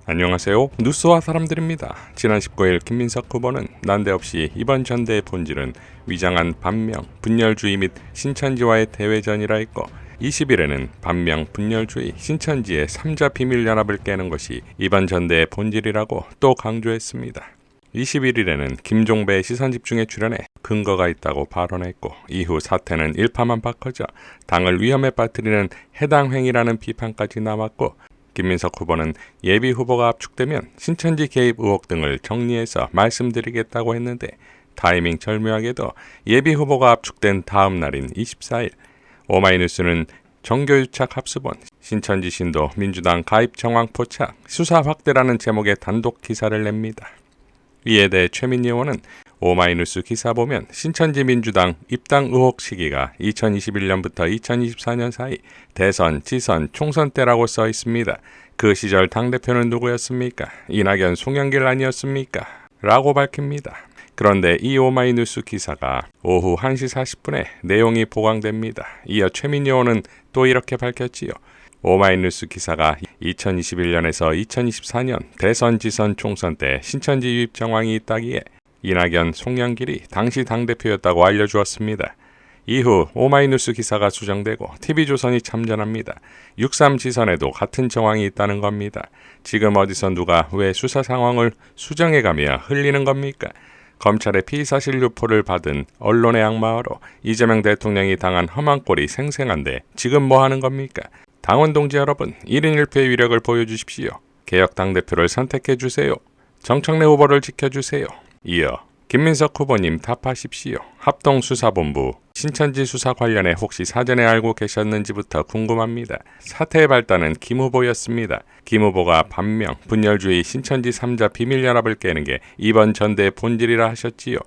안녕하세요. 뉴스와 사람들입니다. 지난 19일 김민석 후보는 난데없이 이번 전대의 본질은 위장한 반명, 분열주의 및 신천지와의 대외전이라 했고 20일에는 반명, 분열주의, 신천지의 3자 비밀연합을 깨는 것이 이번 전대의 본질이라고 또 강조했습니다. 21일에는 김종배의 시선집중에 출연해 근거가 있다고 발언했고 이후 사태는 일파만파 커져 당을 위험에 빠뜨리는 해당 행위라는 비판까지 나왔고 김민석 후보는 예비 후보가 압축되면 신천지 개입 의혹 등을 정리해서 말씀드리겠다고 했는데 타이밍 절묘하게도 예비 후보가 압축된 다음 날인 24일 오마이뉴스는 정교유착 합수본 신천지 신도 민주당 가입 정황 포착 수사 확대라는 제목의 단독 기사를 냅니다. 이에 대해 최민희 의원은 오마이뉴스 기사 보면 신천지 민주당 입당 의혹 시기가 2021년부터 2024년 사이 대선, 지선, 총선 때라고 써 있습니다. 그 시절 당대표는 누구였습니까? 이낙연, 송영길 아니었습니까? 라고 밝힙니다. 그런데 이 오마이뉴스 기사가 오후 1시 40분에 내용이 보강됩니다. 이어 최민희 의원은 또 이렇게 밝혔지요. 오마이뉴스 기사가 2021년에서 2024년 대선, 지선, 총선 때 신천지 유입 정황이 있다기에 이낙연, 송영길이 당시 당대표였다고 알려주었습니다. 이후 오마이뉴스 기사가 수정되고 TV조선이 참전합니다. 6.3 지선에도 같은 정황이 있다는 겁니다. 지금 어디서 누가 왜 수사 상황을 수정해가며 흘리는 겁니까? 검찰의 피의사실 유포를 받은 언론의 악마화로 이재명 대통령이 당한 험한 꼴이 생생한데 지금 뭐 하는 겁니까? 당원 동지 여러분, 1인 1표의 위력을 보여주십시오. 개혁 당대표를 선택해주세요. 정청래 후보를 지켜주세요. 이어 김민석 후보님 답하십시오. 합동수사본부 신천지 수사 관련해 혹시 사전에 알고 계셨는지부터 궁금합니다. 사태의 발단은 김 후보였습니다. 김 후보가 반명, 분열주의, 신천지 3자 비밀연합을 깨는 게 이번 전대의 본질이라 하셨지요.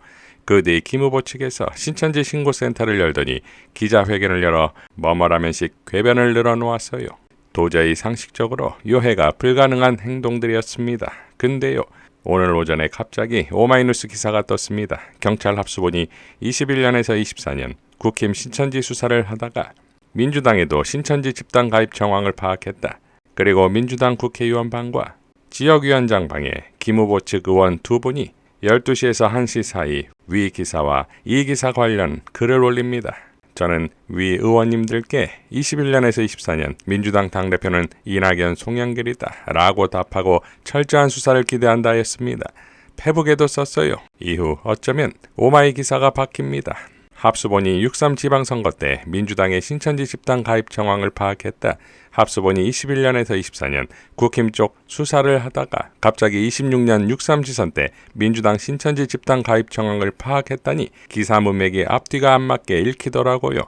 그 뒤 김 후보 측에서 신천지 신고센터를 열더니 기자회견을 열어 뭐뭐라면식 궤변을 늘어놓았어요. 도저히 상식적으로 요해가 불가능한 행동들이었습니다. 근데요. 오늘 오전에 갑자기 오마이뉴스 기사가 떴습니다. 경찰 합수본이 21년에서 24년 국힘 신천지 수사를 하다가 민주당에도 신천지 집단 가입 정황을 파악했다. 그리고 민주당 국회의원 방과 지역위원장 방에 김 후보 측 의원 2분이 12시에서 1시 사이 위 기사와 이 기사 관련 글을 올립니다. 저는 위 의원님들께 21년에서 24년 민주당 당대표는 이낙연, 송영길이다 라고 답하고 철저한 수사를 기대한다 했습니다. 페북에도 썼어요. 이후 어쩌면 오마이 기사가 바뀝니다. 합수본이 6.3 지방선거 때 민주당의 신천지 집단 가입 정황을 파악했다. 합수본이 21년에서 24년 국힘 쪽 수사를 하다가 갑자기 26년 6.3 지선 때 민주당 신천지 집단 가입 정황을 파악했다니 기사 문맥이 앞뒤가 안 맞게 읽히더라고요.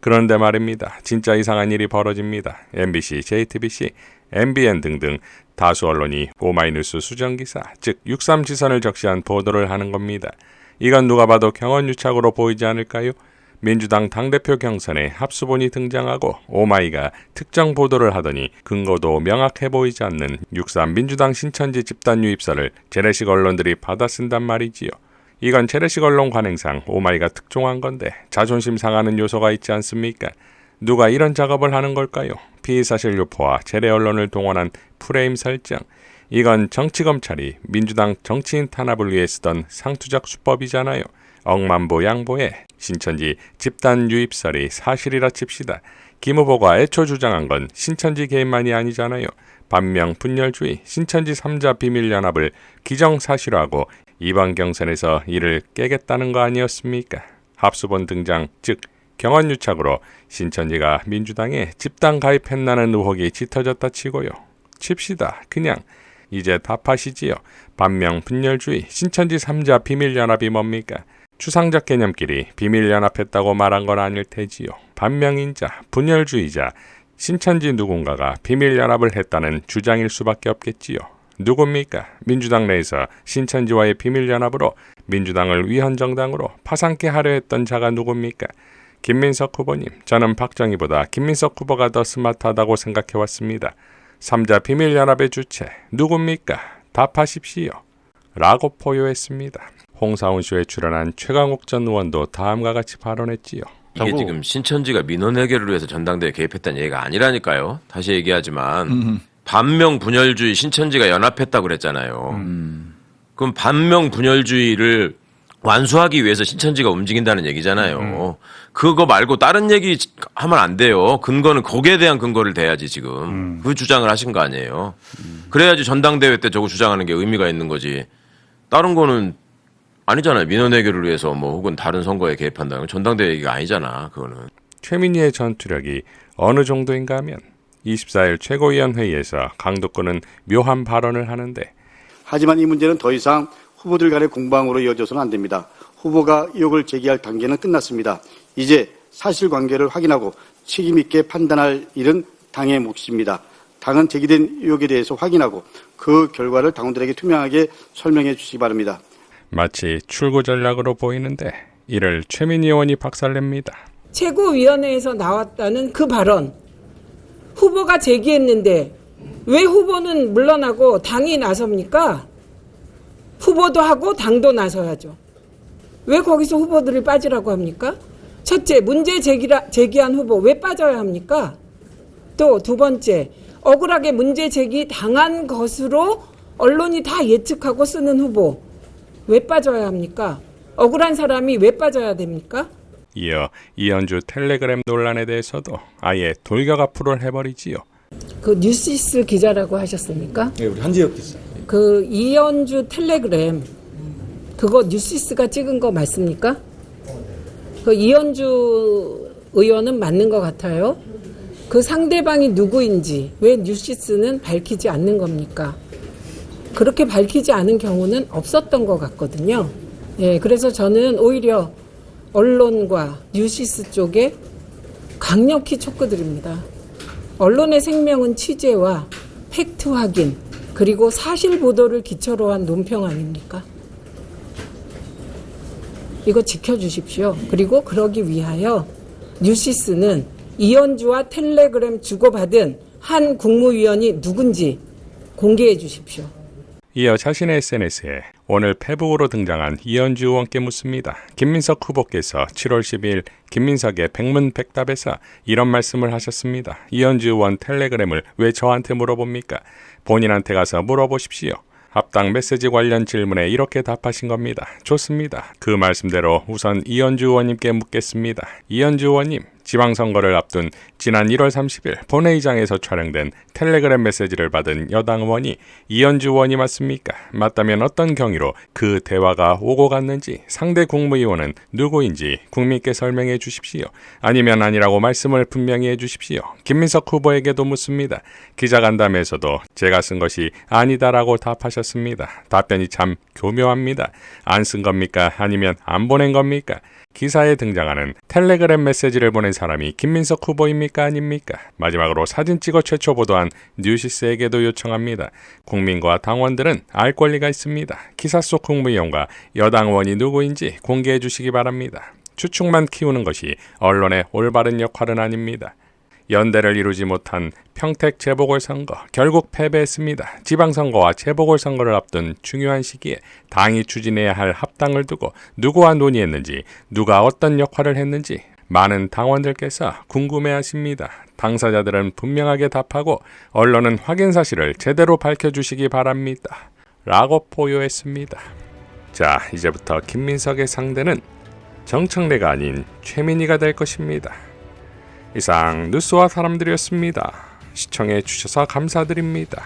그런데 말입니다. 진짜 이상한 일이 벌어집니다. MBC, JTBC, MBN 등등 다수 언론이 오마이뉴스 수정기사, 즉 6.3 지선을 적시한 보도를 하는 겁니다. 이건 누가 봐도 경언유착으로 보이지 않을까요? 민주당 당대표 경선에 합수본이 등장하고 오마이가 특정 보도를 하더니 근거도 명확해 보이지 않는 6.3 민주당 신천지 집단 유입설을 재래식 언론들이 받아 쓴단 말이지요. 이건 재래식 언론 관행상 오마이가 특종한 건데 자존심 상하는 요소가 있지 않습니까? 누가 이런 작업을 하는 걸까요? 피의사실 유포와 재래 언론을 동원한 프레임 설정. 이건 정치검찰이 민주당 정치인 탄압을 위해 쓰던 상투적 수법이잖아요. 억만보 양보에 신천지 집단 유입설이 사실이라 칩시다. 김 후보가 애초 주장한 건 신천지 개입만이 아니잖아요. 반명, 분열주의, 신천지 3자 비밀연합을 기정사실화하고 이번 경선에서 이를 깨겠다는 거 아니었습니까? 합수본 등장, 즉 경언유착으로 신천지가 민주당에 집단 가입했나는 의혹이 짙어졌다 치고요. 칩시다. 그냥 이제 답하시지요. 반명, 분열주의, 신천지 3자 비밀연합이 뭡니까? 추상적 개념끼리 비밀연합했다고 말한 건 아닐 테지요. 반명인자, 분열주의자, 신천지 누군가가 비밀연합을 했다는 주장일 수밖에 없겠지요. 누굽니까? 민주당 내에서 신천지와의 비밀연합으로 민주당을 위헌정당으로 파상케 하려 했던 자가 누굽니까? 김민석 후보님, 저는 박정희보다 김민석 후보가 더 스마트하다고 생각해왔습니다. 3자 비밀연합의 주체 누굽니까? 답하십시오. 라고 포효했습니다. 홍사훈쇼에 출연한 최강욱 전 의원도 다음과 같이 발언했지요. 이게 지금 신천지가 민원 해결을 위해서 전당대회에 개입했다는 얘기가 아니라니까요. 다시 얘기하지만 반명 분열주의 신천지가 연합했다고 그랬잖아요. 그럼 반명 분열주의를 완수하기 위해서 신천지가 움직인다는 얘기잖아요. 그거 말고 다른 얘기 하면 안 돼요. 근거는 거기에 대한 근거를 대야지 지금. 그 주장을 하신 거 아니에요. 그래야지 전당대회 때 저거 주장하는 게 의미가 있는 거지. 다른 거는 아니잖아요. 민원 해결을 위해서 뭐 혹은 다른 선거에 개입한다는 건 전당대회 얘기가 아니잖아. 그거는. 최민희의 전투력이 어느 정도인가 하면 24일 최고위원회의에서 강도권은 묘한 발언을 하는데 하지만 이 문제는 더 이상 후보들 간의 공방으로 이어져서는 안 됩니다. 후보가 의혹을 제기할 단계는 끝났습니다. 이제 사실관계를 확인하고 책임 있게 판단할 일은 당의 몫입니다. 당은 제기된 의혹에 대해서 확인하고 그 결과를 당원들에게 투명하게 설명해 주시기 바랍니다. 마치 출구 전략으로 보이는데 이를 최민희 의원이 박살냅니다. 최고위원회에서 나왔다는 그 발언, 후보가 제기했는데 왜 후보는 물러나고 당이 나섭니까? 후보도 하고 당도 나서야죠. 왜 거기서 후보들을 빠지라고 합니까? 첫째, 문제 제기한 후보 왜 빠져야 합니까? 또 두 번째, 억울하게 문제 제기 당한 것으로 언론이 다 예측하고 쓰는 후보 왜 빠져야 합니까? 억울한 사람이 왜 빠져야 됩니까? 이어 이현주 텔레그램 논란에 대해서도 아예 돌격 앞으로 해버리지요. 그 뉴시스 기자라고 하셨습니까? 네, 우리 한지혁 기자. 그 이현주 텔레그램 그거 뉴시스가 찍은 거 맞습니까? 그 이현주 의원은 맞는 것 같아요. 그 상대방이 누구인지 왜 뉴시스는 밝히지 않는 겁니까? 그렇게 밝히지 않은 경우는 없었던 것 같거든요. 예, 그래서 저는 오히려 언론과 뉴시스 쪽에 강력히 촉구드립니다. 언론의 생명은 취재와 팩트 확인 그리고 사실 보도를 기초로 한 논평 아닙니까? 이거 지켜주십시오. 그리고 그러기 위하여 뉴시스는 이현주와 텔레그램 주고받은 한 국무위원이 누군지 공개해 주십시오. 이어 자신의 SNS에 오늘 페북으로 등장한 이현주 의원께 묻습니다. 김민석 후보께서 7월 12일 김민석의 백문백답에서 이런 말씀을 하셨습니다. 이현주 의원 텔레그램을 왜 저한테 물어봅니까? 본인한테 가서 물어보십시오. 합당 메시지 관련 질문에 이렇게 답하신 겁니다. 좋습니다. 그 말씀대로 우선 이현주 의원님께 묻겠습니다. 이현주 의원님, 지방선거를 앞둔 지난 1월 30일 본회의장에서 촬영된 텔레그램 메시지를 받은 여당 의원이 이현주 의원이 맞습니까? 맞다면 어떤 경위로 그 대화가 오고 갔는지 상대 국무위원은 누구인지 국민께 설명해 주십시오. 아니면 아니라고 말씀을 분명히 해 주십시오. 김민석 후보에게도 묻습니다. 기자간담회에서도 제가 쓴 것이 아니다라고 답하셨습니다. 답변이 참 교묘합니다. 안 쓴 겁니까? 아니면 안 보낸 겁니까? 기사에 등장하는 텔레그램 메시지를 보낸 사람이 김민석 후보입니까? 아닙니까? 마지막으로 사진 찍어 최초 보도한 뉴시스에게도 요청합니다. 국민과 당원들은 알 권리가 있습니다. 기사 속 국무위원과 여당 의원이 누구인지 공개해 주시기 바랍니다. 추측만 키우는 것이 언론의 올바른 역할은 아닙니다. 연대를 이루지 못한 평택 재보궐선거 결국 패배했습니다. 지방선거와 재보궐선거를 앞둔 중요한 시기에 당이 추진해야 할 합당을 두고 누구와 논의했는지 누가 어떤 역할을 했는지 많은 당원들께서 궁금해하십니다. 당사자들은 분명하게 답하고 언론은 확인 사실을 제대로 밝혀주시기 바랍니다. 라고 포효했습니다. 자, 이제부터 김민석의 상대는 정청래가 아닌 최민희가 될 것입니다. 이상 뉴스와 사람들이었습니다. 시청해 주셔서 감사드립니다.